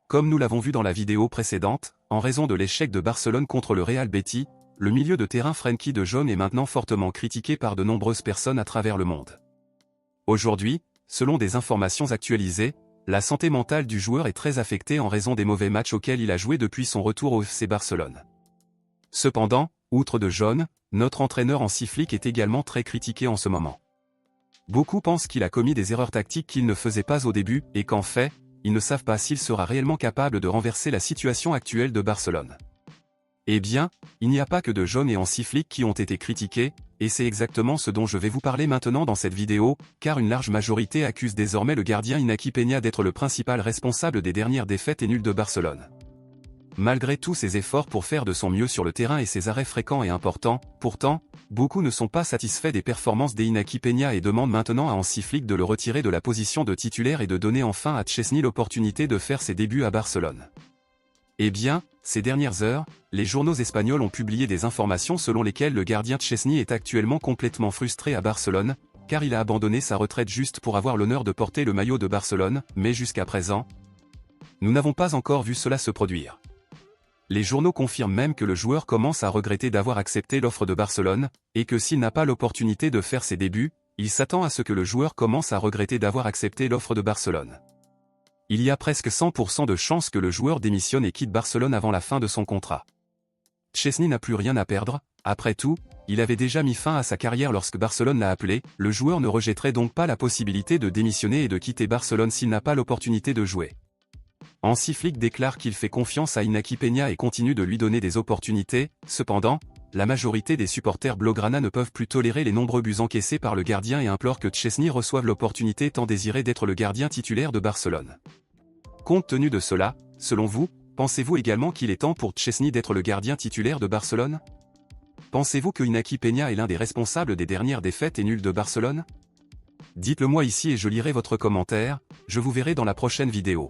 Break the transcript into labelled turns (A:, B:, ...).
A: Comme nous l'avons vu dans la vidéo précédente, en raison de l'échec de Barcelone contre le Real Betis, le milieu de terrain Frenkie de Jong est maintenant fortement critiqué par de nombreuses personnes à travers le monde. Aujourd'hui, selon des informations actualisées, la santé mentale du joueur est très affectée en raison des mauvais matchs auxquels il a joué depuis son retour au FC Barcelone. Cependant, outre de Jong, notre entraîneur Hansi Flick est également très critiqué en ce moment. Beaucoup pensent qu'il a commis des erreurs tactiques qu'il ne faisait pas au début et qu'en fait, ils ne savent pas s'il sera réellement capable de renverser la situation actuelle de Barcelone. Eh bien, il n'y a pas que de Jong et Hansi Flick qui ont été critiqués, et c'est exactement ce dont je vais vous parler maintenant dans cette vidéo, car une large majorité accuse désormais le gardien Iñaki Peña d'être le principal responsable des dernières défaites et nulles de Barcelone. Malgré tous ses efforts pour faire de son mieux sur le terrain et ses arrêts fréquents et importants, pourtant, beaucoup ne sont pas satisfaits des performances d'Iñaki Peña et demandent maintenant à Hansi Flick de le retirer de la position de titulaire et de donner enfin à Szczęsny l'opportunité de faire ses débuts à Barcelone. Eh bien, ces dernières heures, les journaux espagnols ont publié des informations selon lesquelles le gardien Szczęsny est actuellement complètement frustré à Barcelone, car il a abandonné sa retraite juste pour avoir l'honneur de porter le maillot de Barcelone, mais jusqu'à présent, nous n'avons pas encore vu cela se produire. Les journaux confirment même que le joueur commence à regretter d'avoir accepté l'offre de Barcelone, et que s'il n'a pas l'opportunité de faire ses débuts, il s'attend à ce que le joueur commence à regretter d'avoir accepté l'offre de Barcelone. Il y a presque 100% de chances que le joueur démissionne et quitte Barcelone avant la fin de son contrat. Szczęsny n'a plus rien à perdre, après tout, il avait déjà mis fin à sa carrière lorsque Barcelone l'a appelé, le joueur ne rejetterait donc pas la possibilité de démissionner et de quitter Barcelone s'il n'a pas l'opportunité de jouer. Hansi Flick déclare qu'il fait confiance à Iñaki Peña et continue de lui donner des opportunités, cependant, la majorité des supporters blaugrana ne peuvent plus tolérer les nombreux buts encaissés par le gardien et implorent que Szczęsny reçoive l'opportunité tant désirée d'être le gardien titulaire de Barcelone. Compte tenu de cela, selon vous, pensez-vous également qu'il est temps pour Szczęsny d'être le gardien titulaire de Barcelone? Pensez-vous que Iñaki Peña est l'un des responsables des dernières défaites et nulles de Barcelone? Dites-le moi ici et je lirai votre commentaire, je vous verrai dans la prochaine vidéo.